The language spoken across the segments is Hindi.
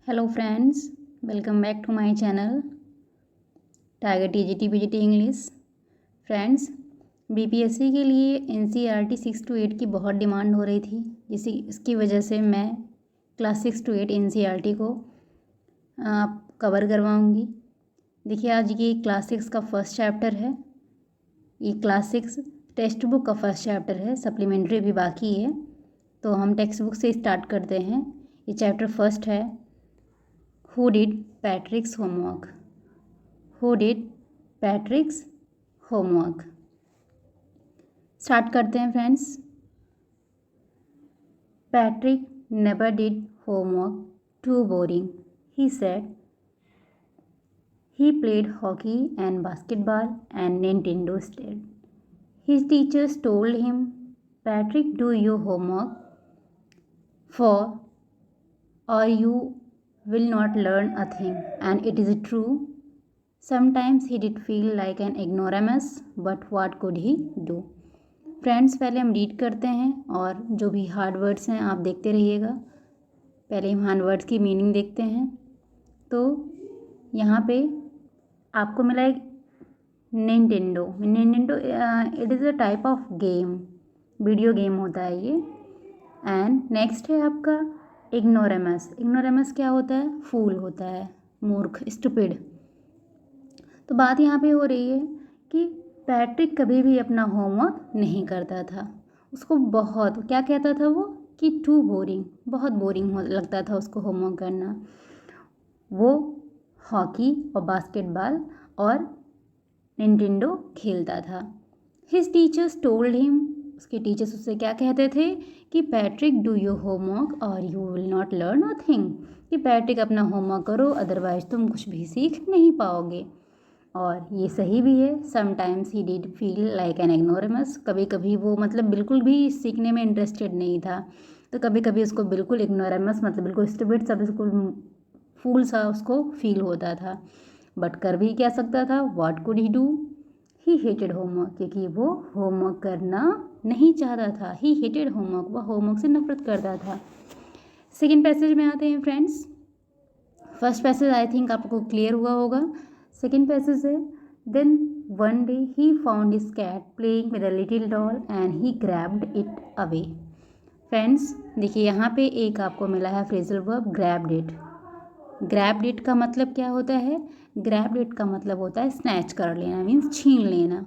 Hello friends, welcome back to my channel tiger TGT PGT English. Friends, BPSC के लिए एनसीईआरटी 6 to 8 की बहुत डिमांड हो रही थी, इसकी वजह से मैं क्लास 6 to 8 एनसीईआरटी को कवर करवाऊंगी। देखिए, आज ये क्लास 6 का फर्स्ट चैप्टर है। ये क्लास 6 टेक्स्ट बुक का फर्स्ट चैप्टर है, सप्लीमेंट्री भी बाकी है। तो हम टेक्स्ट बुक से स्टार्ट करते हैं। ये चैप्टर फर्स्ट है, Who did Patrick's homework? Who did Patrick's homework? Start करते हैं friends. Patrick never did homework. Too boring, he said. He played hockey and basketball and Nintendo instead. His teachers told him, Patrick, do your homework or you will not learn a thing. And it is true. Sometimes he did feel like an ignoramus, but what could he do? Friends, पहले हम रीड करते हैं और जो भी हार्ड वर्ड्स हैं आप देखते रहिएगा। पहले हम हार्ड वर्ड्स की मीनिंग देखते हैं। तो यहाँ पे आपको मिला एक Nintendo. It is a type of game, video game होता है ये। एंड नेक्स्ट है आपका इग्नोरेमस। इग्नोरेमस क्या होता है? फूल होता है, मूर्ख, स्टूपिड। तो बात यहाँ पे हो रही है कि पैट्रिक कभी भी अपना होमवर्क नहीं करता था। उसको बहुत क्या कहता था वो कि टू बोरिंग, बहुत बोरिंग लगता था उसको होमवर्क करना। वो हॉकी और बास्केटबॉल और निंटेंडो खेलता था। हिज टीचर्स टोल्ड हिम, उसके टीचर्स उससे क्या कहते थे कि पैट्रिक डू योर होमवर्क और you will not learn a thing, कि पैट्रिक अपना होमवर्क करो अदरवाइज तुम कुछ भी सीख नहीं पाओगे। और ये सही भी है। Sometimes he did feel like an ignoramus, कभी कभी वो मतलब बिल्कुल भी सीखने में इंटरेस्टेड नहीं था। तो कभी कभी उसको बिल्कुल इग्नोरेमस मतलब बिल्कुल स्टूपिड सा, बिल्कुल फूल सा उसको फील होता था। बट कर भी क्या सकता था? What could he do? He hated homework, क्योंकि वो होमवर्क करना नहीं चाहता था। ही हेटेड होमवर्क, वह होमवर्क से नफरत करता था। सेकेंड पैसेज में आते हैं friends. First passage I think आपको क्लियर हुआ होगा। सेकेंड पैसेज है, then one day he found his cat playing with a little doll and he grabbed it away. Friends, देखिए यहाँ पे एक आपको मिला है phrasal verb grabbed it. Grabbed it का मतलब क्या होता है? ग्रैब्ड इट का मतलब होता है स्नैच कर लेना, मीन्स छीन लेना।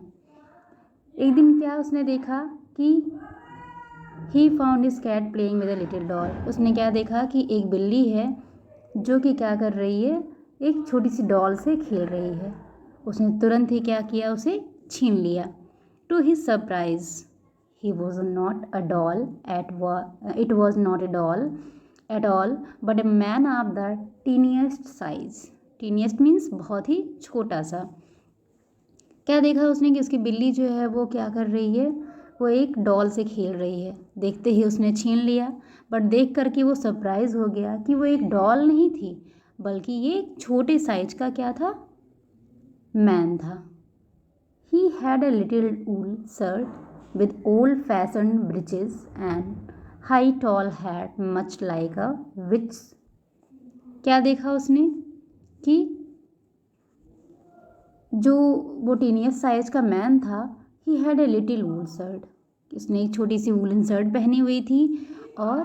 एक दिन क्या उसने देखा कि he found his cat playing with a little doll. उसने क्या देखा कि एक बिल्ली है जो कि क्या कर रही है, एक छोटी सी डॉल से खेल रही है। उसने तुरंत ही क्या किया, उसे छीन लिया। To his surprise, he was not a doll it was not a doll at all but a man of the tiniest size. Tiniest means बहुत ही छोटा सा। क्या देखा उसने कि उसकी बिल्ली जो है वो क्या कर रही है, वो एक डॉल से खेल रही है। देखते ही उसने छीन लिया, बट देख करके वो सरप्राइज हो गया कि वो एक डॉल नहीं थी, बल्कि ये एक छोटे साइज का क्या था, मैन था। He had a little wool shirt with old fashion breeches and high tall hat much like a witch. क्या देखा उसने कि जो वो टीनियस साइज का मैन था, he had a little wool shirt, उसने एक छोटी सी वूलन शर्ट पहनी हुई थी और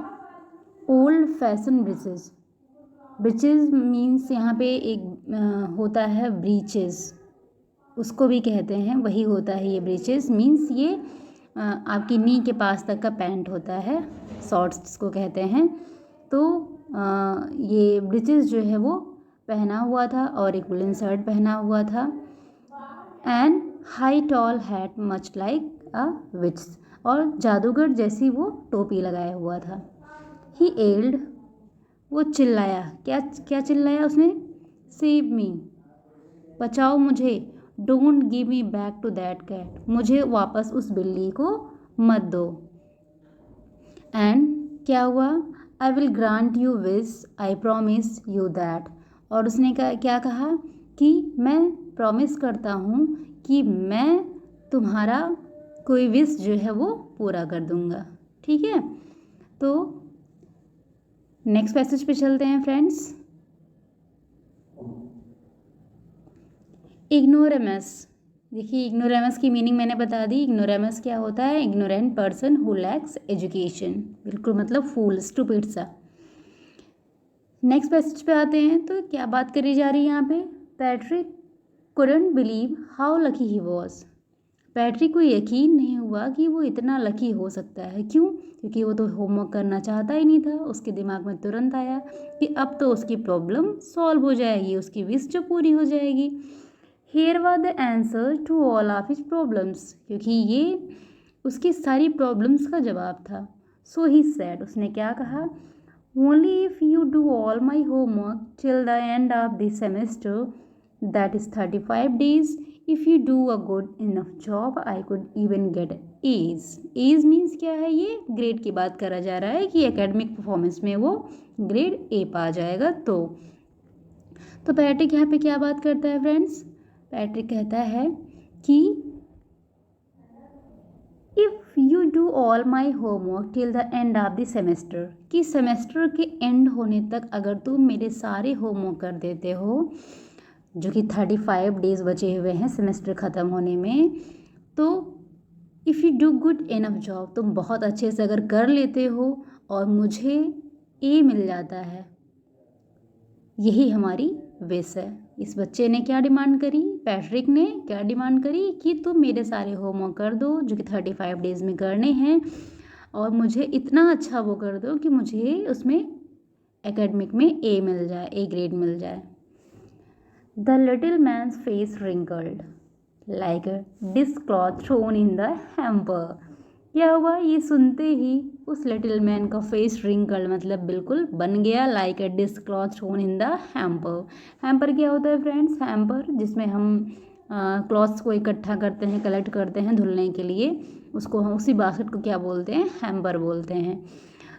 old fashion breaches. Breaches means यहाँ पे एक होता है ब्रीचेस, उसको भी कहते हैं, वही होता है ये ब्रीचेस। मीन्स ये आपकी नी के पास तक का पैंट होता है, शॉर्ट्स जिसको कहते हैं। तो ये ब्रीचेस जो है वो पहना हुआ था और एक वुलन शर्ट पहना हुआ था। And high tall hat much like a witch, और जादूगर जैसी वो टोपी लगाया हुआ था। ही एल्ड, वो चिल्लाया। क्या क्या चिल्लाया उसने? सेव मी, बचाओ मुझे। Don't give me back to that cat, मुझे वापस उस बिल्ली को मत दो। एंड क्या हुआ? I will grant you wish, I promise you that. और उसने क्या कहा कि मैं प्रॉमिस करता हूँ कि मैं तुम्हारा कोई विश जो है वो पूरा कर दूँगा। ठीक है, तो नेक्स्ट पैसेज पे चलते हैं फ्रेंड्स। इग्नोरेमस, देखिए इग्नोरेमस की मीनिंग मैंने बता दी। इग्नोरेमस क्या होता है? Ignorant person who lakhs education, बिल्कुल मतलब फूल, स्टूपिड सा। नेक्स्ट पैसेज पे आते हैं, तो क्या बात करी जा रही है यहाँ पे? Patrick couldn't believe how lucky he was। Patrick को यकीन नहीं हुआ कि वो इतना लकी हो सकता है। क्यों? क्योंकि वो तो होमवर्क करना चाहता ही नहीं था। उसके दिमाग में तुरंत आया कि अब तो उसकी प्रॉब्लम सॉल्व हो जाएगी, उसकी विश जो पूरी हो जाएगी। Here was the answer to all of his problems, क्योंकि ये उसकी सारी प्रॉब्लम्स का जवाब था। So he said, उसने क्या कहा? Only if you do all my homework till the end of the semester, that is 35 days, if you do a good enough job, I could even get A's। A's means क्या है? ये ग्रेड की बात करा जा रहा है कि एकेडमिक परफॉर्मेंस में वो ग्रेड ए पा जाएगा। तो पैट्रिक यहाँ पे क्या बात करता है फ्रेंड्स? पैट्रिक कहता है कि if you do all my homework till the end of the semester, कि सेमेस्टर के एंड होने तक अगर तुम मेरे सारे होमवर्क कर देते हो, जो कि 35 डेज बचे हुए हैं सेमेस्टर ख़त्म होने में, तो if you do good enough job, तुम बहुत अच्छे से अगर कर लेते हो और मुझे ए मिल जाता है, यही हमारी विश है। इस बच्चे ने क्या डिमांड करी? पैट्रिक ने क्या डिमांड करी? कि तुम मेरे सारे होमवर्क कर दो जो कि 35 डेज में करने हैं, और मुझे इतना अच्छा वो कर दो कि मुझे उसमें एकेडमिक में ए मिल जाए, ए ग्रेड मिल जाए। The little man's face wrinkled like a dishcloth thrown in the hamper. क्या हुआ? ये सुनते ही उस लिटिल मैन का फेस रिंकल, मतलब बिल्कुल बन गया, like a dishcloth thrown in the hamper. Hamper क्या होता है फ्रेंड्स? हैम्पर जिसमें हम क्लॉथ्स को इकट्ठा करते हैं, कलेक्ट करते हैं धुलने के लिए, उसको हम उसी बास्केट को क्या बोलते हैं? हैम्पर बोलते हैं।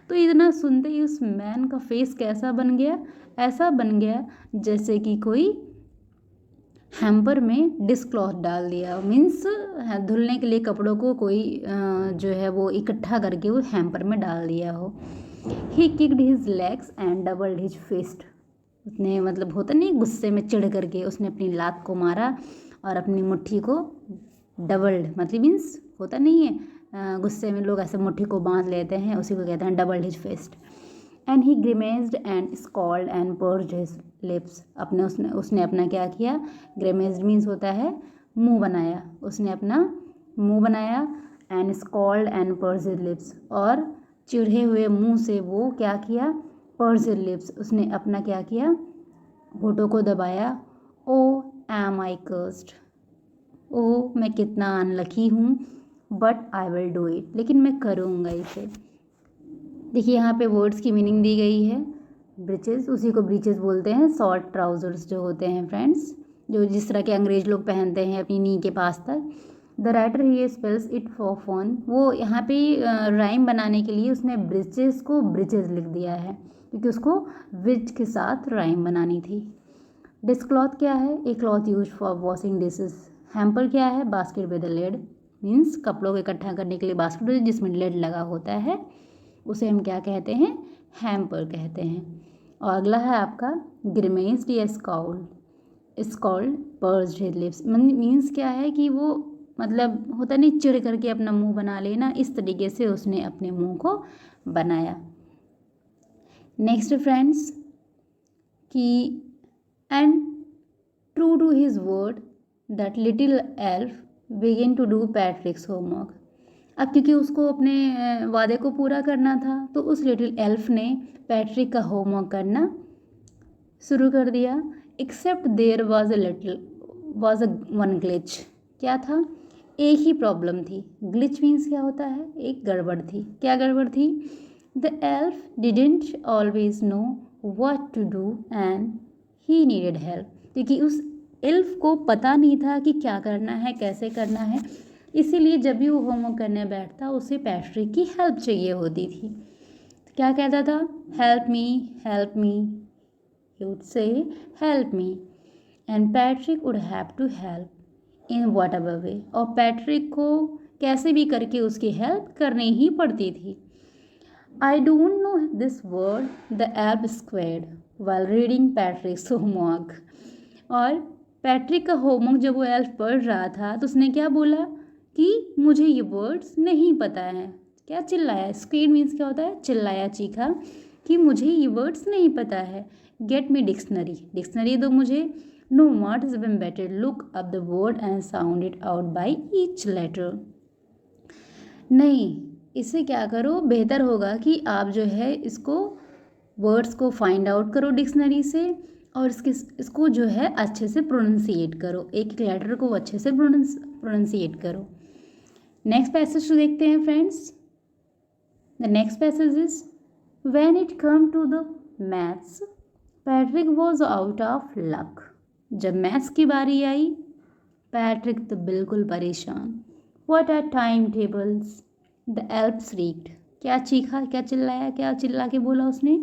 तो इतना सुनते ही उस मैन का फेस कैसा बन गया? ऐसा बन गया जैसे कि कोई हैम्पर में डिस्क्लॉथ डाल दिया, मीन्स धुलने के लिए कपड़ों को कोई जो है वो इकट्ठा करके वो हैम्पर में डाल दिया हो। He kicked his legs and doubled his fist. उसने मतलब होता नहीं, गुस्से में चिढ़ करके उसने अपनी लात को मारा और अपनी मुट्ठी को डबल्ड, मतलब मीन्स होता नहीं है गुस्से में लोग ऐसे मुट्ठी को बांध लेते हैं, उसी को कहते हैं doubled his fist. And he grimaced and scowled and pursed his lips. उसने अपना क्या किया? ग्रिमेज्ड मीन्स होता है मुंह बनाया, उसने अपना मुंह बनाया। And scowled and pursed his lips, और चिढ़े हुए मुंह से वो क्या किया? पर्ज्ड हिज लिप्स, उसने अपना क्या किया? होठों को दबाया। ओ एम आई कर्स्ड, ओ मैं कितना अनलकी हूँ, but I will do it, लेकिन मैं करूँगा इसे। देखिए यहाँ पे वर्ड्स की मीनिंग दी गई है। ब्रिचेस, उसी को ब्रीचेस बोलते हैं, शॉर्ट ट्राउजर्स जो होते हैं फ्रेंड्स, जो जिस तरह के अंग्रेज लोग पहनते हैं अपनी नी के पास तक। The writer he spells it for fun, वो यहाँ पे राइम बनाने के लिए उसने ब्रिचेस को ब्रिचेस लिख दिया है, क्योंकि उसको विच के साथ राइम बनानी थी। डिस्क्लॉथ क्या है? A cloth use for washing dishes. Hamper क्या है? बास्केट विद लेड, मीन्स कपड़ों को इकट्ठा करने के लिए बास्केट जिसमें लेड लगा होता है, उसे हम क्या कहते हैं? हैम्पर कहते हैं। और अगला है आपका ग्रिमेज्ड या scowled. Scowled pursed his lips, means क्या है कि वो मतलब होता नहीं चिढ़ करके अपना मुंह बना लेना, इस तरीके से उसने अपने मुंह को बनाया। नेक्स्ट फ्रेंड्स कि and true to his word that little elf begin to do Patrick's homework. अब क्योंकि उसको अपने वादे को पूरा करना था, तो उस लिटिल एल्फ ने पैट्रिक का होमवर्क करना शुरू कर दिया। Except there was a one glitch. क्या था? एक ही प्रॉब्लम थी। ग्लिच मीन्स क्या होता है? एक गड़बड़ थी। क्या गड़बड़ थी? The elf didn't always know what to do and he needed help, क्योंकि उस एल्फ को पता नहीं था कि क्या करना है, कैसे करना है, इसीलिए जब भी वो होमवर्क करने बैठता उसे पैट्रिक की हेल्प चाहिए होती थी। तो क्या कहता था? Help me, help me, he would say help me, and Patrick would have to help in whatever way, और पैट्रिक को कैसे भी करके उसकी हेल्प करनी ही पड़ती थी। I don't know this word the elf squared while reading पैट्रिक्स homework. और पैट्रिक का होमवर्क जब वो एल्फ पढ़ रहा था तो उसने क्या बोला कि मुझे ये वर्ड्स नहीं पता है। क्या चिल्लाया? स्क्रीन मीन्स क्या होता है? चिल्लाया, चीखा कि मुझे ये वर्ड्स नहीं पता है। गेट मी डिक्शनरी, डिक्शनरी दो मुझे। No, what is been better, look up the word and sound it out by each letter. नहीं, इसे क्या करो, बेहतर होगा कि आप जो है इसको वर्ड्स को फाइंड आउट करो डिक्शनरी से और इसको जो है अच्छे से प्रोनाउंसिएट करो, एक एक लेटर को अच्छे से प्रोनाउंसिएट करो। नेक्स्ट पैसेज देखते हैं friends. The next passage is when it come to the maths Patrick was out of luck. जब मैथ्स की बारी आई पैट्रिक तो बिल्कुल परेशान। What are time tables, the elf shrieked. क्या चीखा, क्या चिल्लाया, क्या चिल्ला के बोला उसने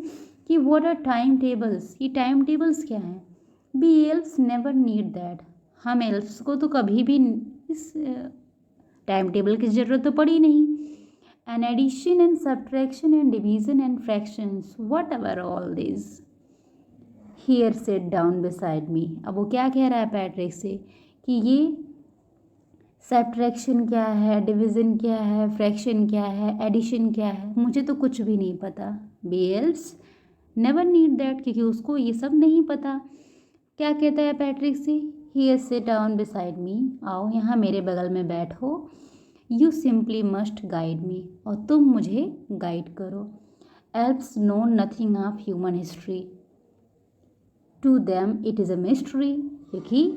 कि व्हाट आर टाइम टेबल्स, ये टाइम टेबल्स क्या हैं? We elves never need that, हम एल्फ्स को तो कभी भी इस टाइम टेबल की ज़रूरत तो पड़ी नहीं। An addition and subtraction and division and fractions, whatever all this, here sit down beside me. अब वो क्या कह रहा है पैट्रिक से कि ये सब्ट्रैक्शन क्या है, डिवीज़न क्या है, फ्रैक्शन क्या है, एडिशन क्या है, मुझे तो कुछ भी नहीं पता। We elves never need that, क्योंकि उसको ये सब नहीं पता। क्या कहता है पैट्रिक से? Here sit down beside me, आओ यहाँ मेरे बगल में बैठो। You simply must guide me, और तुम मुझे गाइड करो। Elves know nothing of human history, to them it is a mystery, क्योंकि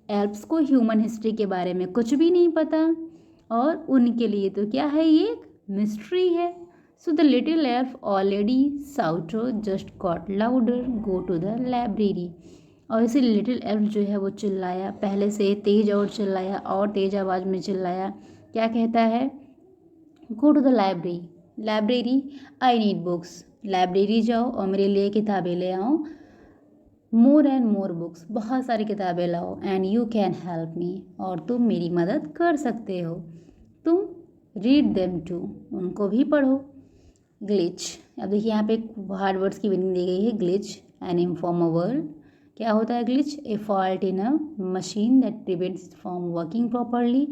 एल्फ्स को ह्यूमन हिस्ट्री के बारे में कुछ भी नहीं पता और उनके लिए तो क्या है, ये एक मिस्ट्री है। So the little elf already shouter just got louder, go to the library. और इसे लिटिल एल्फ जो है वो चिल्लाया, पहले से तेज और चिल्लाया और तेज आवाज़ में चिल्लाया। क्या कहता है? Go to the library, library, I need books, library जाओ और मेरे लिए किताबें ले आओ। मोर एंड मोर बुक्स, बहुत सारी किताबें लाओ। And you can help me, और तुम मेरी मदद कर सकते हो। तुम रीड देम टू, उनको भी पढ़ो। ग्लिच, अब देखिए यहाँ पे हार्ड वर्ड्स की मीनिंग दी गई है। ग्लिच एन इनफॉर्मर वर्ड, क्या होता है glitch? A fault in a machine that prevents from working properly.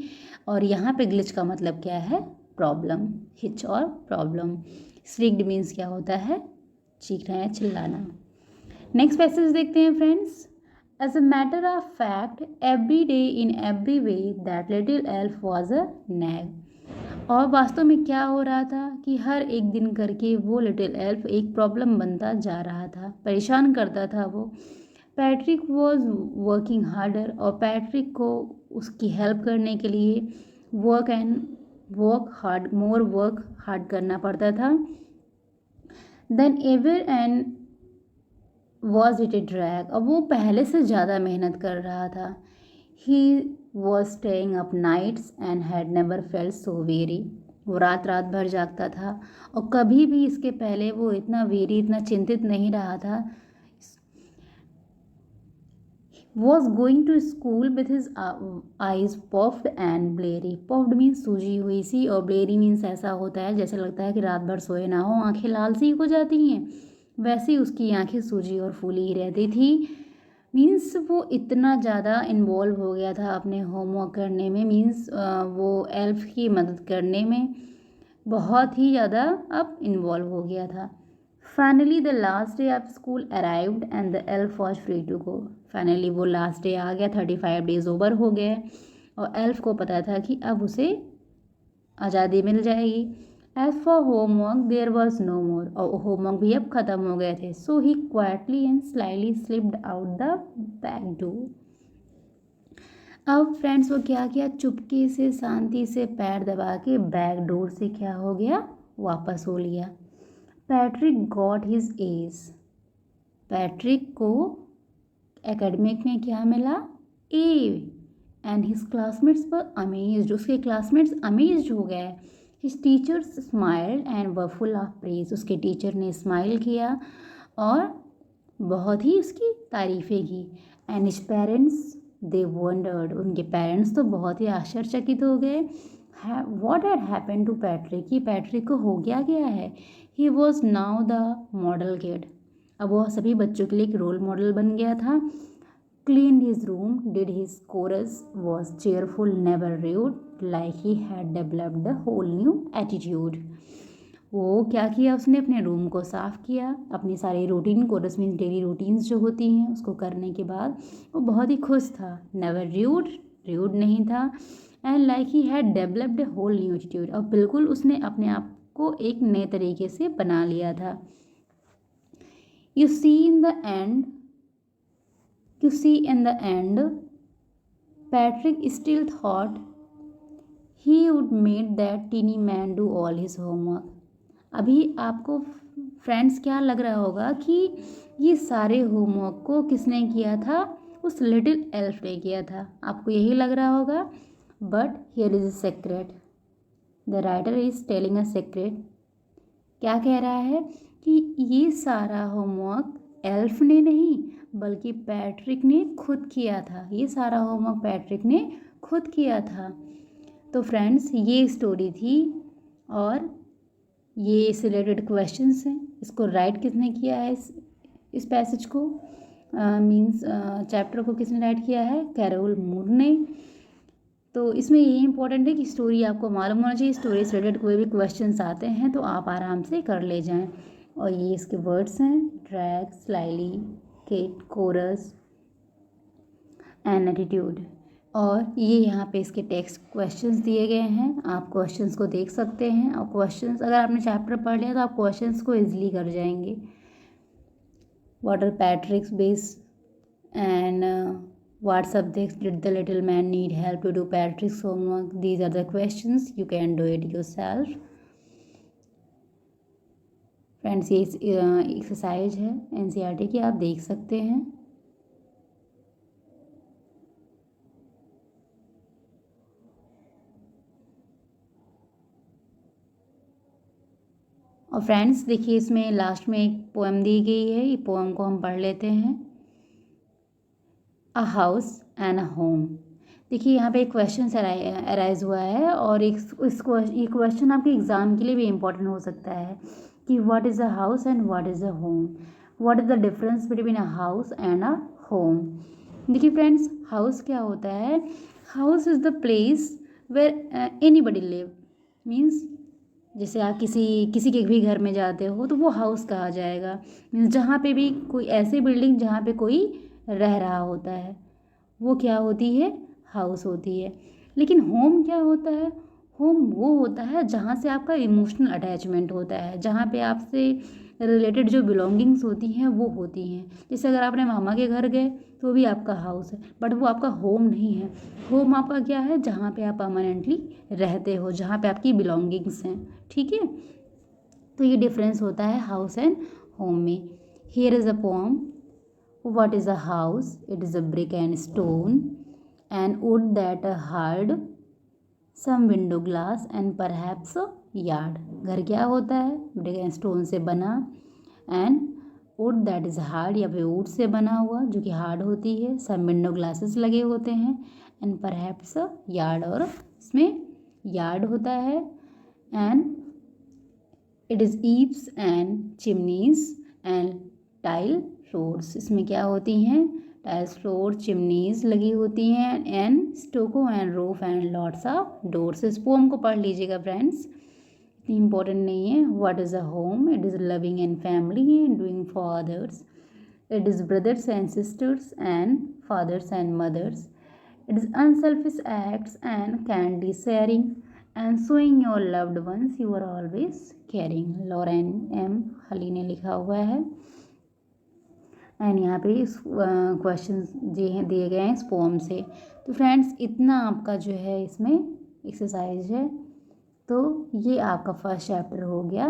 और यहाँ पे ग्लिच का मतलब क्या है? प्रॉब्लम, हिच और प्रॉब्लम। स्ट्रिक्ड मीन्स क्या होता है? चीखना या चिल्लाना। नेक्स्ट पैसेज देखते हैं friends. As a matter of fact every day in every way that little elf was a nag. और वास्तव में क्या हो रहा था कि हर एक दिन करके वो लिटिल एल्फ एक प्रॉब्लम बनता जा रहा था, परेशान करता था वो। पैट्रिक वॉज वर्किंग हार्डर, और पैट्रिक को उसकी हेल्प करने के लिए वर्क हार्ड करना पड़ता था। Then ever and was it a drag, अब वो पहले से ज़्यादा मेहनत कर रहा था। He was staying up nights and had never felt so very, वो रात रात भर जागता था और कभी भी इसके पहले वो इतना चिंतित नहीं रहा था। Was going to school with his eyes puffed and bleary, puffed means सूजी हुई सी, और ब्लेरी मीन्स ऐसा होता है जैसे लगता है कि रात भर सोए ना हो, आंखें लाल सी हो जाती हैं, वैसे ही उसकी आंखें सूजी और फूली ही रहती थी। मीन्स वो इतना ज़्यादा इन्वॉल्व हो गया था अपने होमवर्क करने में, मीन्स वो एल्फ की मदद करने में बहुत ही ज़्यादा अब इन्वॉल्व हो गया था। Finally the last day of school arrived and the elf was free to go, finally वो लास्ट डे आ गया, 35 डेज ओवर हो गए और एल्फ को पता था कि अब उसे आज़ादी मिल जाएगी। As for homework there was no more, और होमवर्क भी अब ख़त्म हो गए थे। So he quietly and slightly slipped out the back door. अब फ्रेंड्स वो क्या किया, चुपके से शांति से पैर दबा के बैक डोर से क्या हो गया, वापस हो लिया। Patrick got his age, Patrick को एकेडमिक में क्या मिला, A, and his classmates were amazed, उसके क्लासमेट्स अमेज्ड हो गए। His teachers smiled and were full of praise, उसके टीचर ने स्माइल किया और बहुत ही उसकी तारीफ़ें की। And his parents they wondered, उनके पेरेंट्स तो बहुत ही आश्चर्यचकित हो गए। What had happened to Patrick, कि पैट्रिक को हो गया है। He was now the model kid, अब वह सभी बच्चों के लिए एक रोल मॉडल बन गया था। cleaned his room, did his chores, was cheerful, never rude, like he had developed a whole new attitude. वो क्या किया उसने, अपने रूम को साफ़ किया, अपनी सारी routine chores means daily routines जो होती हैं उसको करने के बाद वो बहुत ही खुश था, नेवर र्यूड, र्यूड नहीं था, and like he had developed a whole new attitude, और बिल्कुल उसने अपने आप को एक नए तरीके से बना लिया था. You see in the end Patrick still thought he would make that teeny man do all his homework. अभी आपको फ्रेंड्स क्या लग रहा होगा कि ये सारे होमवर्क को किसने किया था, उस लिटिल एल्फ ने किया था, आपको यही लग रहा होगा. But here is a secret, the writer is telling a secret. क्या कह रहा है कि ये सारा होमवर्क एल्फ ने नहीं बल्कि पैट्रिक ने खुद किया था. ये सारा होमवर्क पैट्रिक ने खुद किया था. तो फ्रेंड्स ये स्टोरी थी और ये इससे रिलेटेड क्वेश्चंस हैं. इसको राइट किसने किया है, इस पैसेज को मींस चैप्टर को किसने राइट किया है, कैरोल मूर ने. तो इसमें ये इंपॉर्टेंट है कि स्टोरी आपको मालूम होना चाहिए. स्टोरी से रिलेटेड कोई भी क्वेश्चंस आते हैं तो आप आराम से कर ले जाएं. और ये इसके वर्ड्स हैं, drag, slyly, kit, chores and attitude. और ये यहाँ पे इसके टेक्स्ट क्वेश्चंस दिए गए हैं, आप क्वेश्चंस को देख सकते हैं. और क्वेश्चंस अगर आपने चैप्टर पढ़ लिया तो आप क्वेश्चंस को इजीली कर जाएंगे. What are Patrick's base and what subjects did the little man need help to do Patrick's homework? These are the questions. You can do it yourself. Friends ये एक्सरसाइज है एनसीईआरटी की, आप देख सकते हैं. और फ्रेंड्स देखिए इसमें लास्ट में एक पोएम दी गई है, ये पोएम को हम पढ़ लेते हैं. अ हाउस एंड अ होम. देखिए यहाँ पे एक क्वेश्चन अराइज हुआ है और ये क्वेश्चन आपके एग्ज़ाम के लिए भी इम्पोर्टेंट हो सकता है कि what is a house and what is a home, what is the difference between a house and a home. देखिए फ्रेंड्स हाउस क्या होता है, house is the place where anybody live. Means जैसे आप किसी के भी घर में जाते हो तो वो हाउस कहा जाएगा. मीन्स जहाँ पे भी कोई ऐसी बिल्डिंग जहाँ पे कोई रह रहा होता है वो क्या होती है, हाउस होती है. लेकिन होम क्या होता है, होम वो होता है जहाँ से आपका इमोशनल अटैचमेंट होता है, जहाँ पे आपसे रिलेटेड जो बिलोंगिंग्स होती हैं वो होती हैं. जैसे अगर आपने मामा के घर गए तो भी आपका हाउस है, बट वो आपका होम नहीं है. होम आपका क्या है, जहाँ पे आप परमानेंटली रहते हो, जहाँ पे आपकी बिलोंगिंग्स हैं. ठीक है, तो ये डिफरेंस होता है हाउस एंड होम में. Here is a poem. What is a house? It is a brick and stone and wood that hard, some window glass and perhaps a yard. घर क्या होता है, brick and stone से बना, and wood that is hard या फिर wood से बना हुआ जो कि hard होती है, some window glasses लगे होते हैं, and perhaps a yard और इसमें yard होता है, and it is eaves and chimneys and tile floors. इसमें क्या होती हैं, टाइल्स, फ्लोर, चिमनीज लगी होती हैं, and stucco and roof and lots of doors. इस पोम को पढ़ लीजिएगा फ्रेंड्स, इतनी इंपॉर्टेंट नहीं है. What is a home? It is loving and family and doing for others. It is brothers and sisters and fathers and mothers. It is unselfish acts and candy sharing and showing your loved ones you are always caring. Lauren M Hully ने लिखा हुआ है. एंड यहाँ पे इस क्वेश्चन दिए गए हैं इस पोम से. तो फ्रेंड्स इतना आपका जो है इसमें एक्सरसाइज है. तो ये आपका फर्स्ट चैप्टर हो गया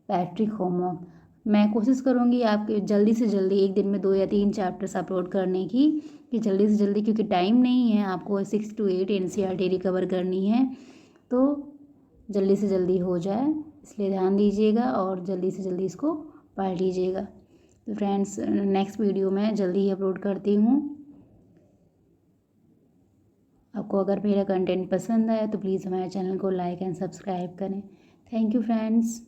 पैट्रिक होमवर्क. मैं कोशिश करूँगी आपके जल्दी से जल्दी एक दिन में 2 या 3 चैप्टर्स अपलोड करने की, कि जल्दी से जल्दी, क्योंकि टाइम नहीं है, आपको 6 to 8 एनसीईआरटी रिकवर करनी है, तो जल्दी से जल्दी हो जाए, इसलिए ध्यान दीजिएगा और जल्दी से जल्दी इसको पढ़ लीजिएगा. तो फ्रेंड्स नेक्स्ट वीडियो में जल्दी ही अपलोड करती हूँ. आपको अगर मेरा कंटेंट पसंद आया तो प्लीज़ हमारे चैनल को लाइक एंड सब्सक्राइब करें. Thank you friends.